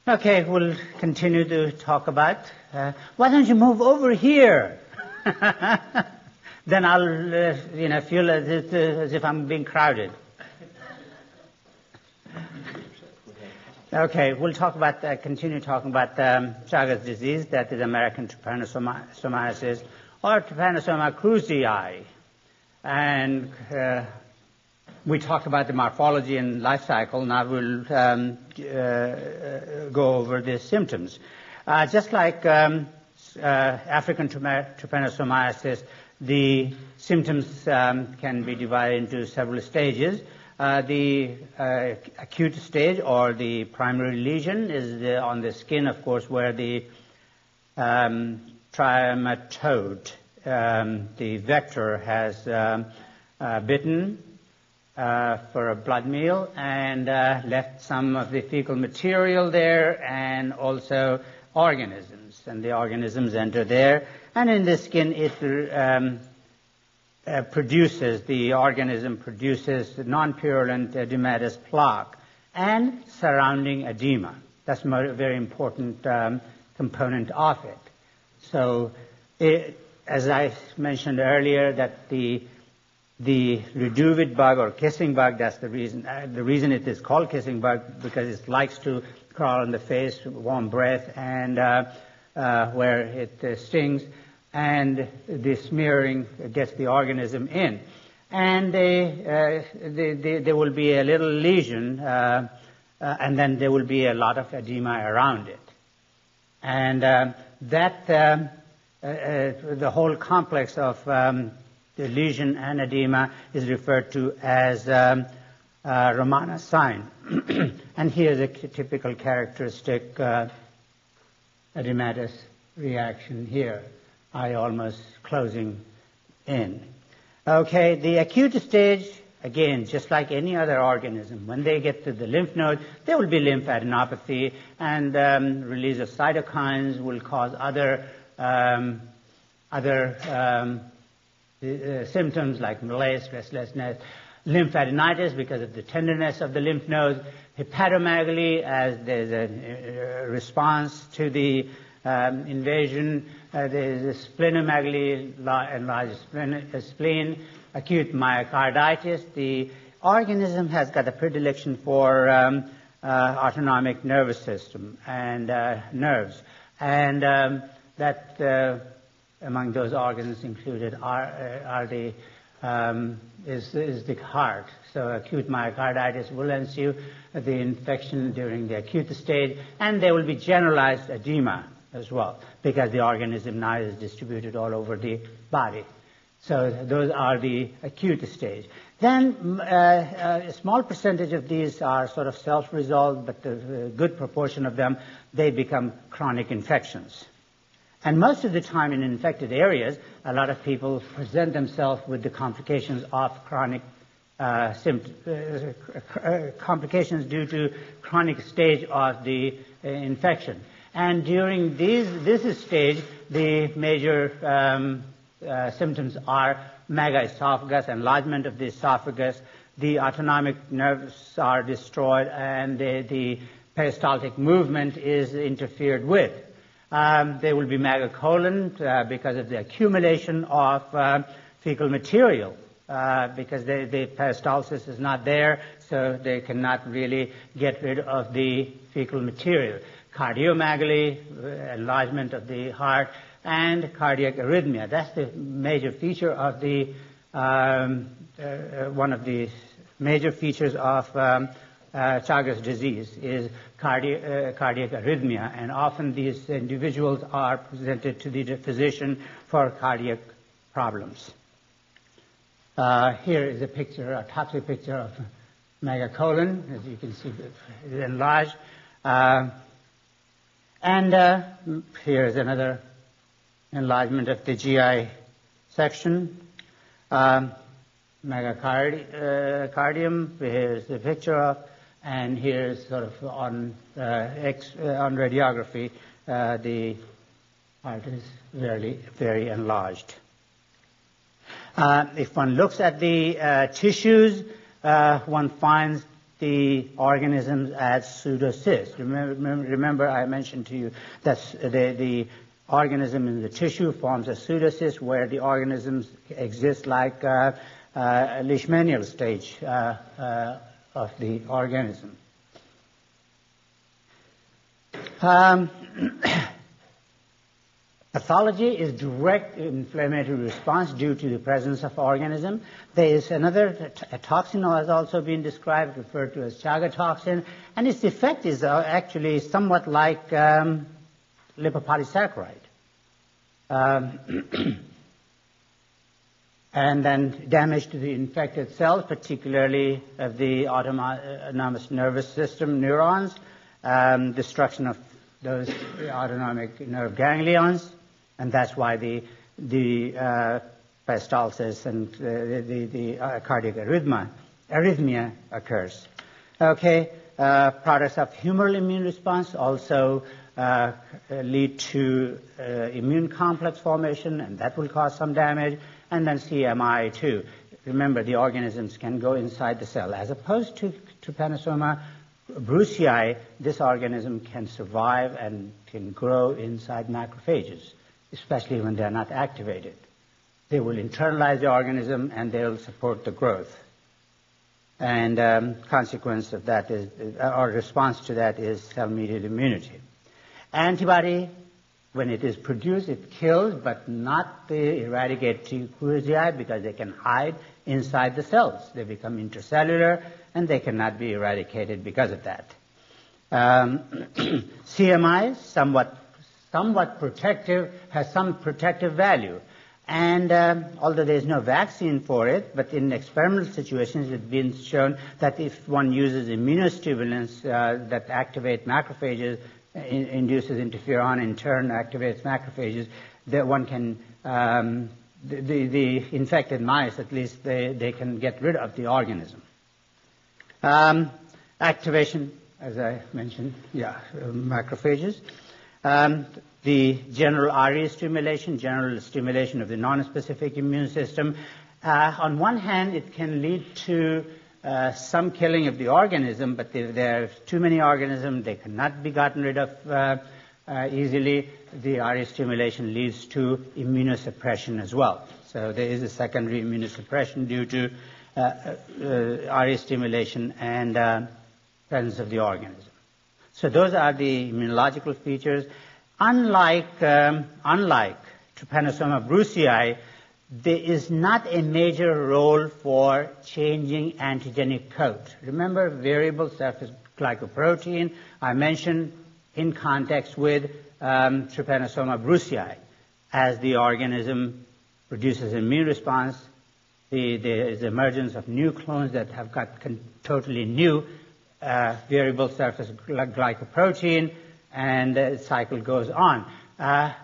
Okay, we'll continue to talk about. Why don't you move over here? Then I'll, feel as if I'm being crowded. Okay, we'll continue talking about Chagas disease, that is American trypanosomiasis, or Trypanosoma cruzi. And we talked about the morphology and life cycle. Now we'll go over the symptoms. Just like African trypanosomiasis, the symptoms can be divided into several stages. The acute stage, or the primary lesion, is on the skin, of course, where the trematode, the vector, has bitten for a blood meal and left some of the fecal material there, and also organisms. And the organisms enter there, and in the skin it the organism produces non-purulent edematous plaque and surrounding edema. That's a very important component of it. So, as I mentioned earlier, that the reduvid bug or kissing bug, that's the reason. The reason it is called kissing bug, because it likes to crawl on the face, warm breath, and where it stings, and the smearing gets the organism in. And there will be a little lesion, and then there will be a lot of edema around it. And the whole complex of the lesion and edema is referred to as Romana sign. And here's a typical characteristic edematous reaction here. Eye almost closing in. Okay, the acute stage, again, just like any other organism, when they get to the lymph node, there will be lymphadenopathy, and release of cytokines will cause other symptoms like malaise, restlessness, lymphadenitis because of the tenderness of the lymph nodes, hepatomegaly as there's a response to the invasion. There's a splenomegaly, enlarged spleen, acute myocarditis. The organism has got a predilection for autonomic nervous system and nerves. And that among those organs included is the heart. So acute myocarditis will ensue the infection during the acute stage, and there will be generalized edema as well, because the organism now is distributed all over the body. So those are the acute stage. Then a small percentage of these are sort of self-resolved, but a good proportion of them, they become chronic infections. And most of the time in infected areas, a lot of people present themselves with the complications of chronic complications due to chronic stage of the infection. And during this stage, the major symptoms are megaesophagus, enlargement of the esophagus, the autonomic nerves are destroyed, and the peristaltic movement is interfered with. There will be megacolon because of the accumulation of fecal material, because the peristalsis is not there, so they cannot really get rid of the fecal material. Cardiomegaly, enlargement of the heart, and cardiac arrhythmia. That's the major feature of the one of the major features of Chagas disease is cardiac arrhythmia, and often these individuals are presented to the physician for cardiac problems. Here is a picture, a autopsy picture of megacolon. As you can see, it's enlarged. And here is another enlargement of the GI section. Megacardium, here's the picture of, and here's sort of on radiography, the heart is very enlarged. If one looks at the tissues, one finds the organisms as pseudocysts. Remember I mentioned to you that the organism in the tissue forms a pseudocyst where the organisms exist like leishmanial stage of the organism. Pathology is direct inflammatory response due to the presence of organism. There is another toxin has also been described, referred to as Chaga toxin, and its effect is actually somewhat like lipopolysaccharide. And then damage to the infected cells, particularly of the autonomous nervous system neurons, destruction of those autonomic nerve ganglions, and that's why the peristalsis and the cardiac arrhythmia occurs. Okay, products of humoral immune response also lead to immune complex formation, and that will cause some damage, and then CMI too. Remember, the organisms can go inside the cell. As opposed to Trypanosoma brucei, this organism can survive and can grow inside macrophages, especially when they're not activated. They will internalize the organism and they'll support the growth. And consequence of that is, or response to that is cell-mediated immunity. Antibody, when it is produced, it kills, but not the eradicated T. cruzi because they can hide inside the cells. They become intercellular, and they cannot be eradicated because of that. CMI, somewhat protective, has some protective value. And although there is no vaccine for it, but in experimental situations it's been shown that if one uses immunostimulants that activate macrophages, induces interferon, in turn activates macrophages, that one can, the infected mice at least, they can get rid of the organism. Activation, as I mentioned, macrophages. The general RE stimulation, general stimulation of the non-specific immune system. On one hand, it can lead to some killing of the organism, but if there are too many organisms, they cannot be gotten rid of easily. The RE stimulation leads to immunosuppression as well. So there is a secondary immunosuppression due to RE stimulation and presence of the organism. So those are the immunological features. Unlike Trypanosoma brucei, there is not a major role for changing antigenic code. Remember, variable surface glycoprotein I mentioned in context with Trypanosoma brucei. As the organism produces immune response, there is emergence of new clones that have got totally new variable surface glycoprotein, and the cycle goes on.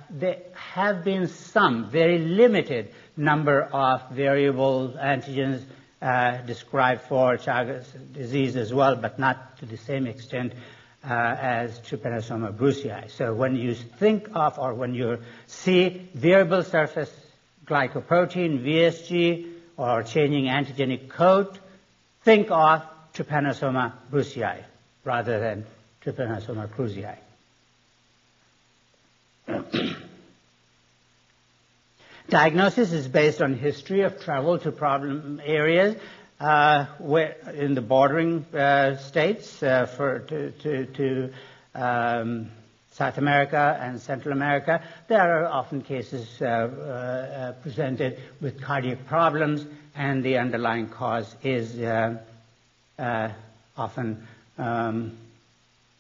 There have been some very limited number of variable antigens described for Chagas disease as well, but not to the same extent as Trypanosoma brucei. So when you think of, or when you see variable surface glycoprotein, VSG, or changing antigenic code, think of Trypanosoma brucei rather than Trypanosoma cruzi. Diagnosis is based on history of travel to problem areas where in the bordering states to South America and Central America. There are often cases presented with cardiac problems, and the underlying cause is often the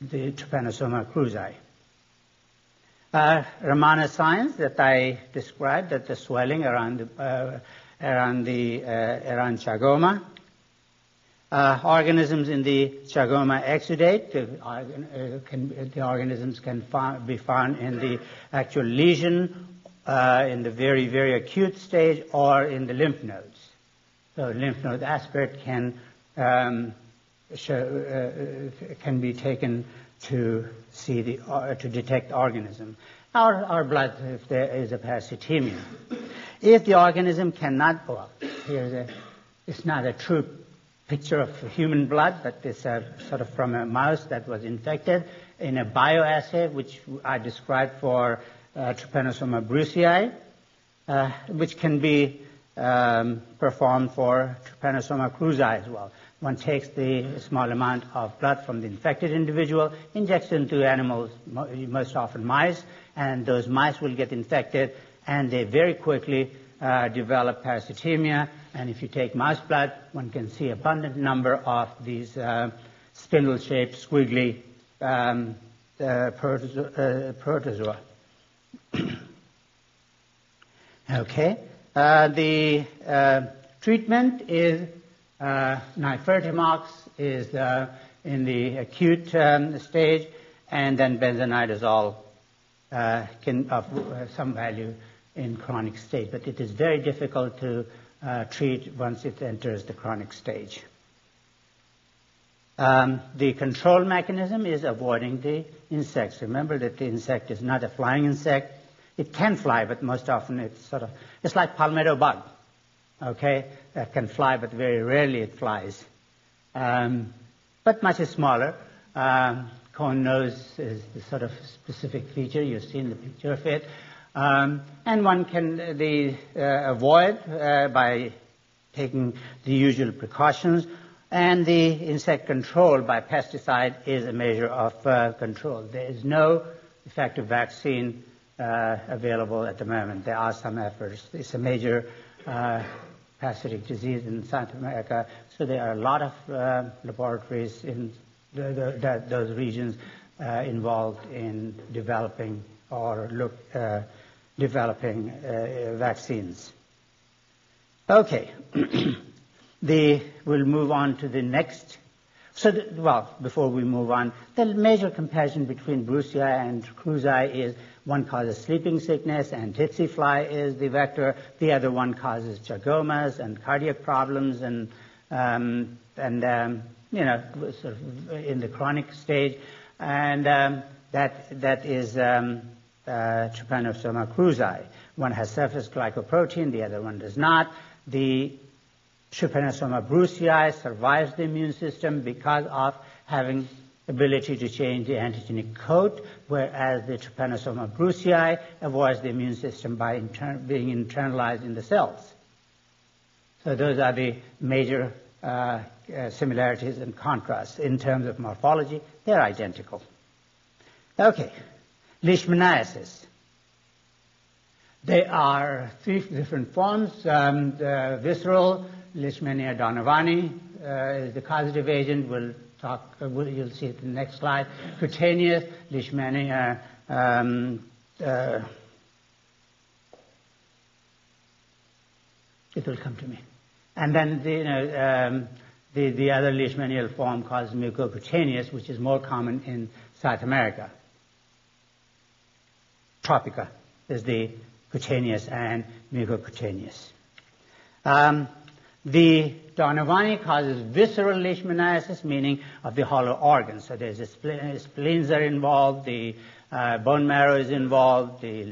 Trypanosoma cruzi. Ramana signs that I described, that the swelling around chagoma. Organisms in the chagoma exudate. The organisms can be found in the actual lesion, in the very, very acute stage, or in the lymph nodes. So lymph node aspirate can be taken to see to detect organism, or blood if there is a parasitemia. If the organism cannot, it's not a true picture of human blood, but it's sort of from a mouse that was infected in a bioassay, which I described for Trypanosoma brucei, which can be performed for Trypanosoma cruzi as well. One takes the small amount of blood from the infected individual, injects it into animals, most often mice, and those mice will get infected, and they very quickly develop parasitemia. And if you take mouse blood, one can see abundant number of these spindle-shaped, squiggly protozoa. Okay. The treatment is nifurtimox is in the acute stage, and then benzonidazole can of some value in chronic stage. But it is very difficult to treat once it enters the chronic stage. The control mechanism is avoiding the insects. Remember that the insect is not a flying insect. It can fly, but most often it's like palmetto bug, okay? That can fly, but very rarely it flies. But much smaller. Cone nose is the sort of specific feature. You've seen the picture of it. And one can avoid by taking the usual precautions. And the insect control by pesticide is a measure of control. There is no effective vaccine available at the moment. There are some efforts. It's a major parasitic disease in South America, so there are a lot of laboratories in those regions involved in developing developing vaccines. Okay. We'll move on to the next. Before we move on, the major comparison between brucei and cruzi is one causes sleeping sickness and tsetse fly is the vector. The other one causes chagomas and cardiac problems and sort of in the chronic stage. And that is Trypanosoma cruzi. One has surface glycoprotein, the other one does not. The Trypanosoma brucei survives the immune system because of having ability to change the antigenic coat, whereas the Trypanosoma brucei avoids the immune system by being internalized in the cells. So those are the major similarities and contrasts. In terms of morphology, they're identical. Okay, leishmaniasis. There are three different forms. Visceral, Leishmania donovani is the causative agent. You'll see it in the next slide. Cutaneous, Leishmania it will come to me. And then the other leishmanial form called mucocutaneous, which is more common in South America. Tropica is the cutaneous and mucocutaneous. The donovani causes visceral leishmaniasis, meaning of the hollow organs. So there's spleens are involved, the bone marrow is involved, the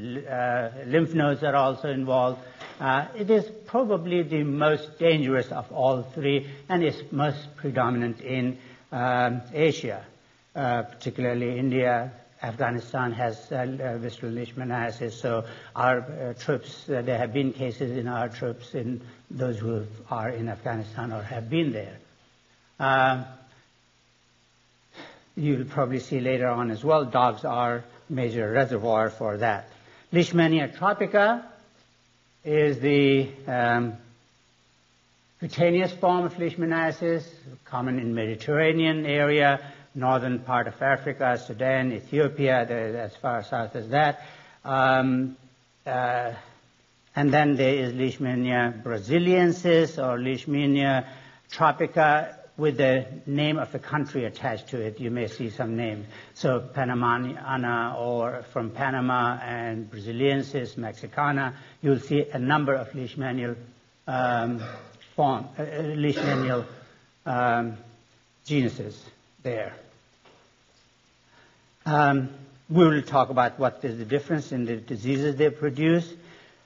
lymph nodes are also involved. It is probably the most dangerous of all three, and is most predominant in Asia, particularly India. Afghanistan has visceral leishmaniasis, so our troops, there have been cases in our troops, in those who are in Afghanistan or have been there. You'll probably see later on as well, dogs are major reservoir for that. Leishmania tropica is the cutaneous form of leishmaniasis, common in Mediterranean area, northern part of Africa, Sudan, Ethiopia, as far south as that. And then there is Leishmania brasiliensis or Leishmania tropica with the name of the country attached to it. You may see some name. So Panamaniana, or from Panama, and Brasiliensis mexicana. You'll see a number of leishmanial genuses there. We will talk about what is the difference in the diseases they produce.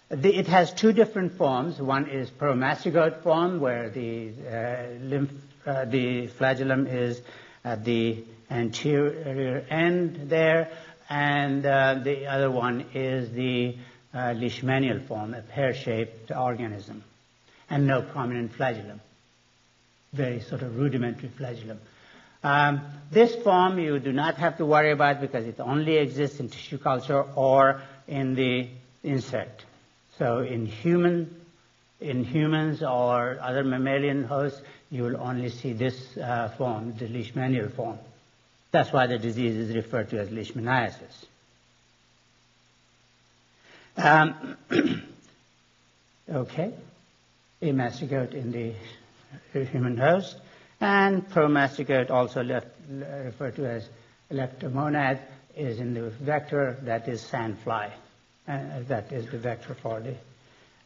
It has two different forms. One is peromastigote form, where the lymph the flagellum is at the anterior end there, and the other one is the leishmanial form, a pear-shaped organism, and no prominent flagellum. Very sort of rudimentary flagellum. This form you do not have to worry about because it only exists in tissue culture or in the insect. So in humans or other mammalian hosts, you will only see this form, the leishmanial form. That's why the disease is referred to as leishmaniasis. Okay, amastigote in the human host, and promastigote, also referred to as leptomonad, is in the vector, that is sandfly. That is the vector for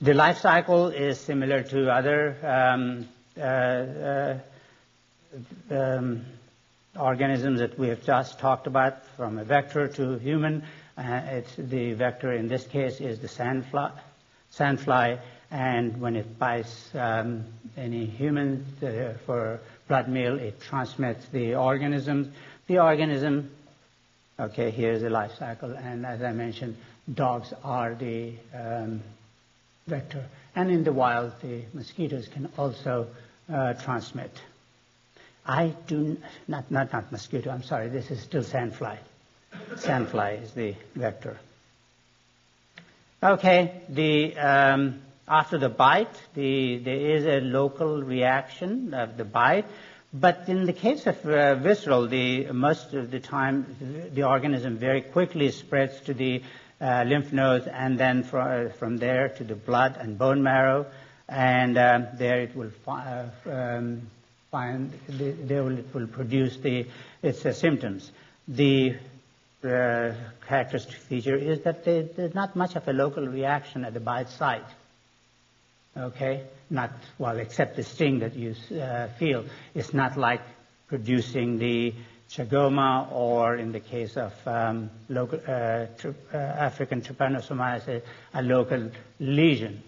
the life cycle is similar to other organisms that we have just talked about, from a vector to human. It's the vector in this case is the sandfly, and when it bites any human for blood meal, it transmits the organisms. The organism, okay, here's the life cycle, and as I mentioned, dogs are the vector. And in the wild, the mosquitoes can also transmit. I do not mosquito, I'm sorry, this is still sandfly. Sandfly is the vector. Okay, after the bite, there is a local reaction of the bite, but in the case of visceral, most of the time the organism very quickly spreads to the lymph nodes, and then from there to the blood and bone marrow, and there it will it will produce its symptoms. The characteristic feature is that there's not much of a local reaction at the bite site. Okay, except the sting that you feel. It's not like producing the chagoma, or in the case of African trypanosomiasis, a local lesion.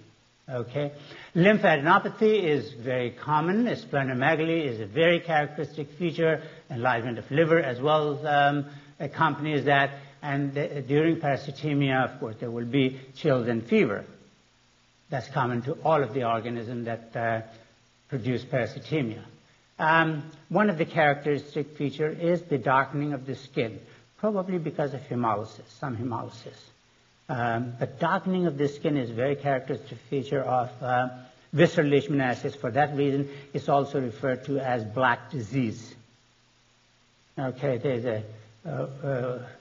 Okay, lymphadenopathy is very common. Splenomegaly is a very characteristic feature. Enlargement of liver as well accompanies that. And during parasitemia, of course, there will be chills and fever. That's common to all of the organisms that produce parasitemia. One of the characteristic features is the darkening of the skin, probably because of hemolysis, some hemolysis. But darkening of the skin is a very characteristic feature of visceral leishmaniasis. For that reason, it's also referred to as black disease. Okay, there's a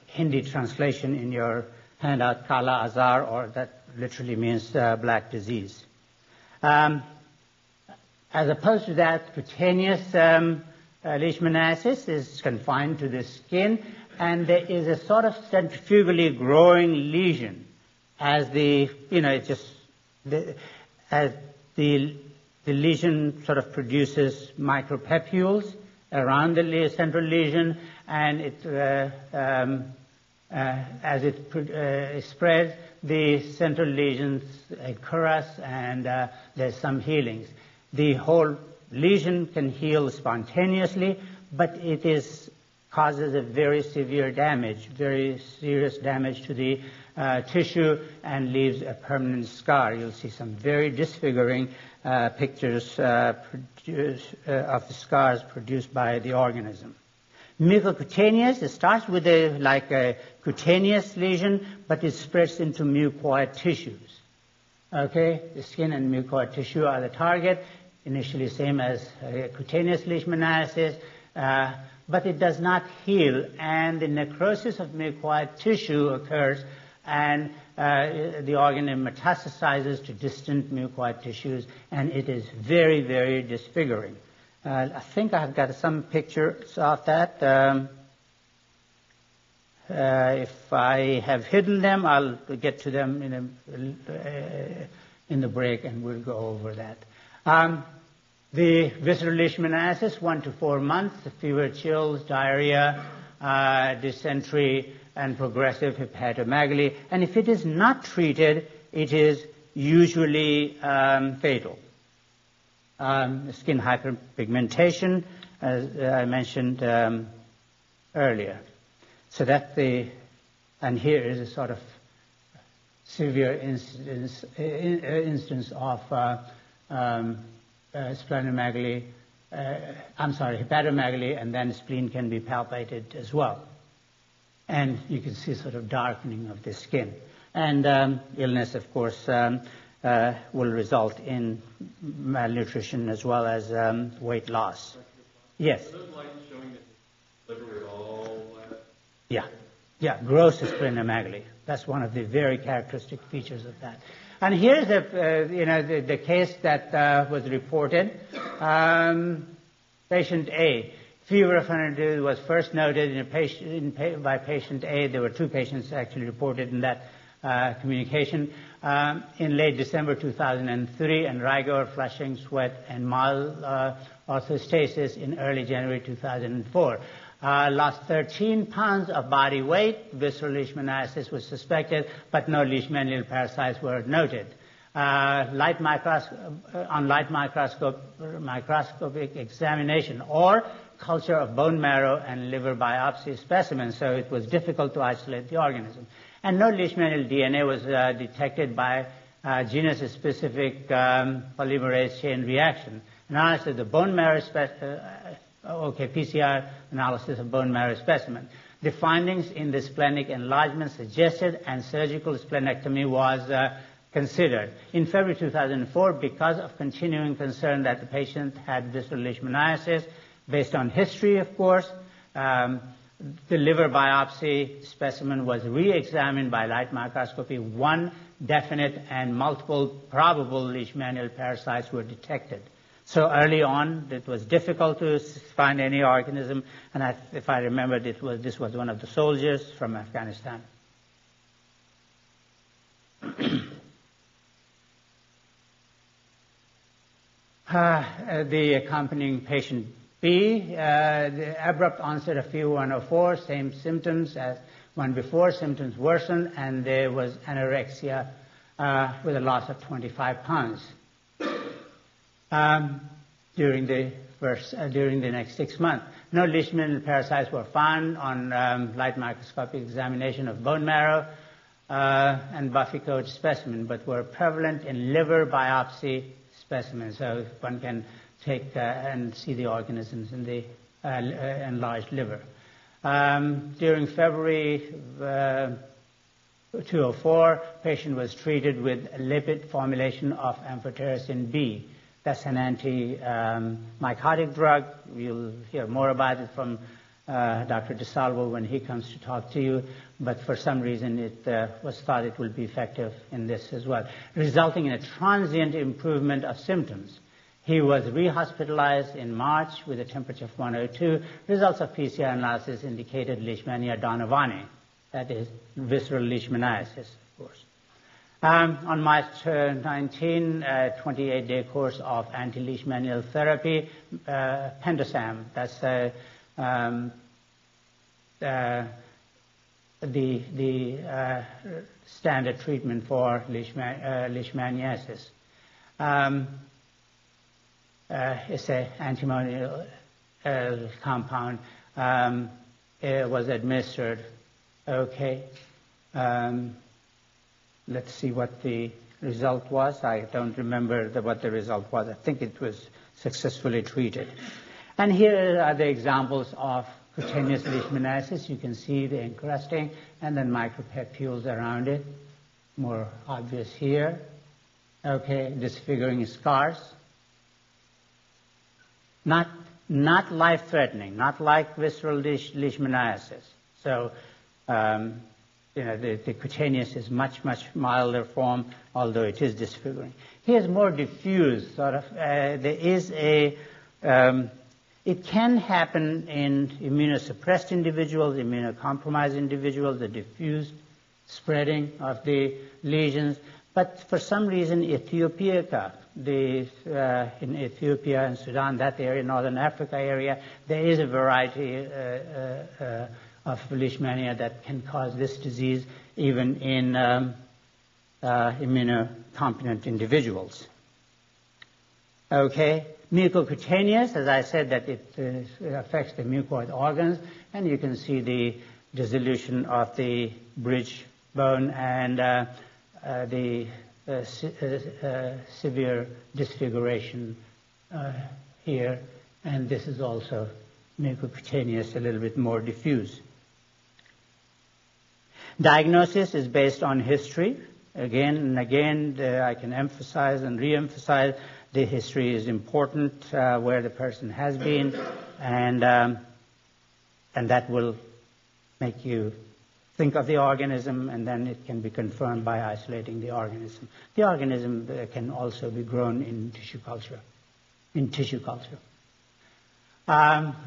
Hindi translation in your handout, Kala Azar, or that literally means black disease. As opposed to that, cutaneous leishmaniasis is confined to the skin, and there is a sort of centrifugally growing lesion as the lesion sort of produces micropapules around the central lesion, and as it spreads, the central lesions occurs, and there's some healings. The whole lesion can heal spontaneously, but it causes a very severe damage, very serious damage to the tissue, and leaves a permanent scar. You'll see some very disfiguring pictures of the scars produced by the organism. Mucocutaneous, it starts with a cutaneous lesion, but it spreads into mucoid tissues. Okay, the skin and mucoid tissue are the target, initially same as cutaneous leishmaniasis, but it does not heal, and the necrosis of mucoid tissue occurs, and the organism metastasizes to distant mucoid tissues, and it is very, very disfiguring. I think I have got some pictures of that. If I have hidden them, I'll get to them in the break, and we'll go over that. The visceral leishmaniasis, 1 to 4 months, fever, chills, diarrhea, dysentery, and progressive hepatomegaly. And if it is not treated, it is usually fatal. skin hyperpigmentation, as I mentioned earlier. So that's and here is a sort of severe instance of splenomegaly, hepatomegaly, and then spleen can be palpated as well. And you can see sort of darkening of the skin. And illness, of course, will result in malnutrition as well as weight loss. Yes? Are those lights showing that the liver was all Yeah, gross splenomegaly. That's one of the very characteristic features of that. And here's the case that was reported. Patient A, fever of 102 was first noted by patient A. There were two patients actually reported in that communication in late December 2003, and rigor, flushing, sweat, and mild orthostasis in early January 2004. Lost 13 pounds of body weight. Visceral leishmaniasis was suspected, but no leishmanial parasites were noted. On light microscopic examination or culture of bone marrow and liver biopsy specimens, so it was difficult to isolate the organism. And no leishmanial DNA was detected by genus-specific polymerase chain reaction. Analysis of the bone marrow PCR analysis of bone marrow specimen. The findings in the splenic enlargement suggested and surgical splenectomy was considered. In February 2004, because of continuing concern that the patient had visceral leishmaniasis, based on history, of course, the liver biopsy specimen was re-examined by light microscopy. One definite and multiple probable leishmanial parasites were detected. So early on, it was difficult to find any organism, and if I remember, this was one of the soldiers from Afghanistan. The accompanying patient B, the abrupt onset of fever 104, same symptoms as one before, symptoms worsened, and there was anorexia with a loss of 25 pounds. During the next 6 months. No leishmanial parasites were found on light microscopic examination of bone marrow and Buffy coat specimen, but were prevalent in liver biopsy specimens. So one can take and see the organisms in the enlarged liver. During February 2004, patient was treated with a lipid formulation of amphotericin B. That's an anti-mycotic drug. You'll hear more about it from Dr. DeSalvo when he comes to talk to you. But for some reason, it was thought it would be effective in this as well, resulting in a transient improvement of symptoms. He was re-hospitalized in March with a temperature of 102. Results of PCR analysis indicated Leishmania donovani, that is visceral leishmaniasis, of course. On March 19, a 28-day course of anti-leishmanial therapy, Pendosam. That's the standard treatment for leishmaniasis. It's an antimonial compound. It was administered. Okay. Let's see what the result was. I don't remember what the result was. I think it was successfully treated. And here are the examples of cutaneous leishmaniasis. You can see the encrusting and then micropapules around it. More obvious here. Okay, disfiguring scars. Not life-threatening, not like visceral leishmaniasis. So, the cutaneous is much milder form, although it is disfiguring. Here's more diffuse, sort of. There is it can happen in immunosuppressed individuals, immunocompromised individuals, the diffuse spreading of the lesions. But for some reason, Ethiopia, in Ethiopia and Sudan, that area, Northern Africa area, there is a variety of leishmania that can cause this disease even in immunocompetent individuals. Okay, mucocutaneous, as I said, that it affects the mucoid organs, and you can see the dissolution of the bridge bone and the severe disfiguration here, and this is also mucocutaneous, a little bit more diffuse. Diagnosis is based on history. Again and again, I can emphasize and re-emphasize the history is important, where the person has been, and that will make you think of the organism, and then it can be confirmed by isolating the organism. The organism can also be grown in tissue culture.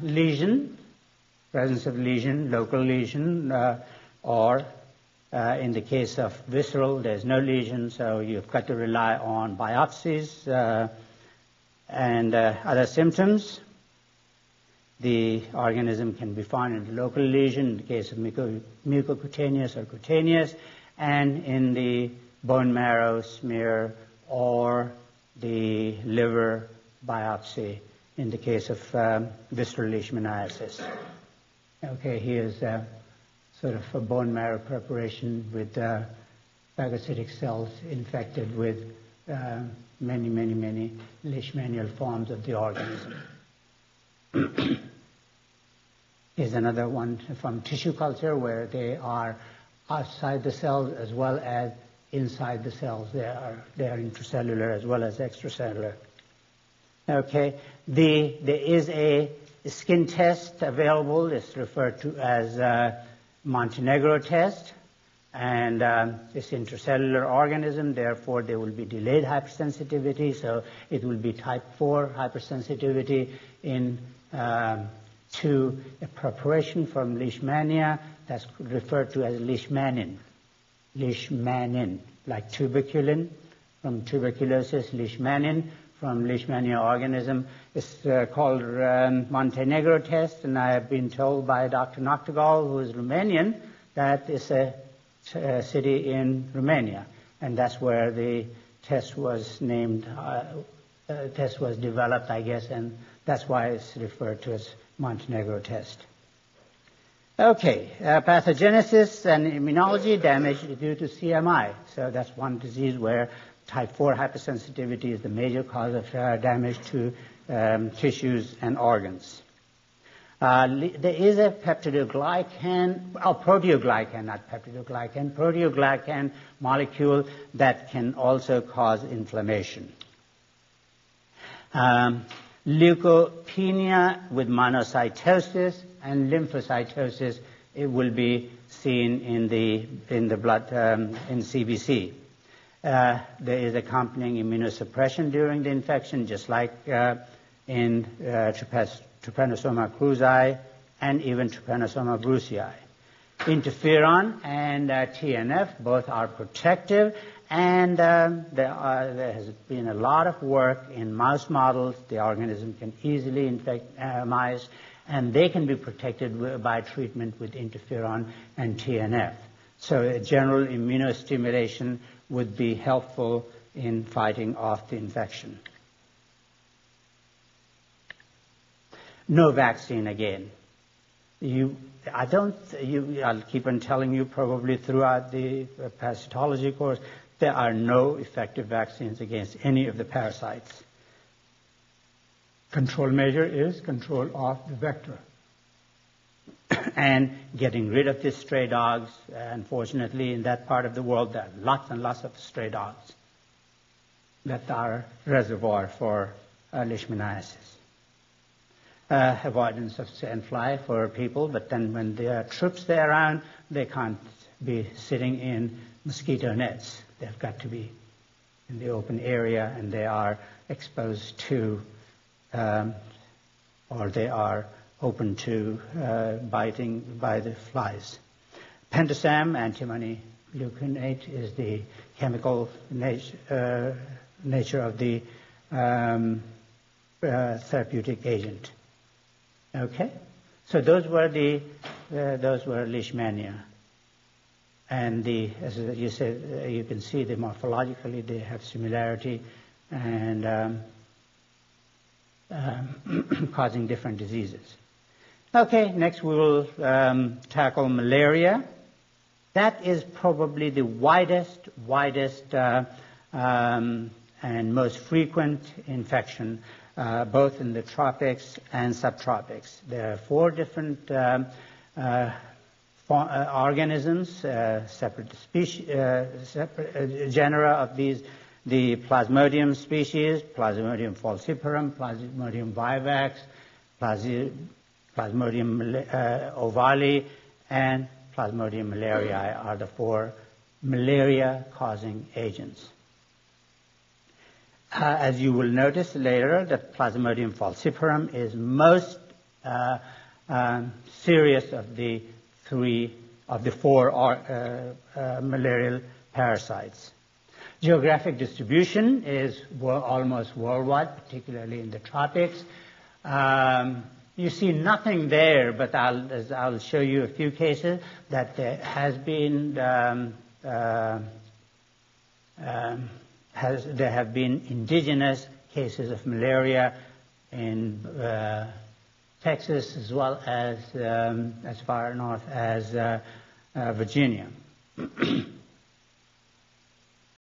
Lesion, presence of lesion, local lesion, or in the case of visceral, there's no lesion, so you've got to rely on biopsies and other symptoms. The organism can be found in the local lesion in the case of mucocutaneous or cutaneous, and in the bone marrow smear or the liver biopsy in the case of visceral leishmaniasis. Okay, here's sort of a bone marrow preparation with phagocytic cells infected with many leishmanial forms of the organism. Here's another one from tissue culture where they are outside the cells as well as inside the cells. They are intracellular as well as extracellular. Okay, there is a skin test available. It's referred to as Montenegro test, and it's intracellular organism. Therefore, there will be delayed hypersensitivity. So it will be type 4 hypersensitivity to a preparation from leishmania that's referred to as leishmanin. Leishmanin, like tuberculin, from tuberculosis, leishmanin, from leishmania organism. It's called Montenegro test, and I have been told by Dr. Noctegal, who is Romanian, that it's a city in Romania, and that's where the test was named, test was developed, I guess, and that's why it's referred to as Montenegro test. Okay, pathogenesis and immunology, damage due to CMI. So that's one disease where type 4 hypersensitivity is the major cause of damage to tissues and organs. There is a proteoglycan molecule that can also cause inflammation. Leukopenia with monocytosis and lymphocytosis, it will be seen in the blood in CBC. There is accompanying immunosuppression during the infection, just like in Trypanosoma cruzi and even Trypanosoma brucei. Interferon and TNF both are protective, and there has been a lot of work in mouse models. The organism can easily infect mice, and they can be protected by treatment with interferon and TNF. So a general immunostimulation would be helpful in fighting off the infection. No vaccine again. I'll keep on telling you probably throughout the parasitology course, there are no effective vaccines against any of the parasites. Control measure is control of the vector. And getting rid of the stray dogs. Unfortunately, in that part of the world, there are lots and lots of stray dogs that are reservoir for leishmaniasis. Avoidance of sandfly for people, but then when there are troops there around, they can't be sitting in mosquito nets. They've got to be in the open area, and they are exposed to, or they are open to biting by the flies. Pentasam, antimony gluconate, is the chemical nature of the therapeutic agent. Okay, so those were leishmania, and as you said, you can see morphologically they have similarity, and causing different diseases. Okay, next we will tackle malaria. That is probably the widest and most frequent infection, both in the tropics and subtropics. There are 4 different organisms, separate species, separate genera of these: the Plasmodium species, Plasmodium falciparum, Plasmodium vivax, Plasmodium ovale, and Plasmodium malariae are the 4 malaria-causing agents. As you will notice later, that Plasmodium falciparum is most serious of the 4 malarial parasites. Geographic distribution is almost worldwide, particularly in the tropics. You see nothing there, but I'll show you a few cases that there has been there have been indigenous cases of malaria in Texas, as well as far north as Virginia.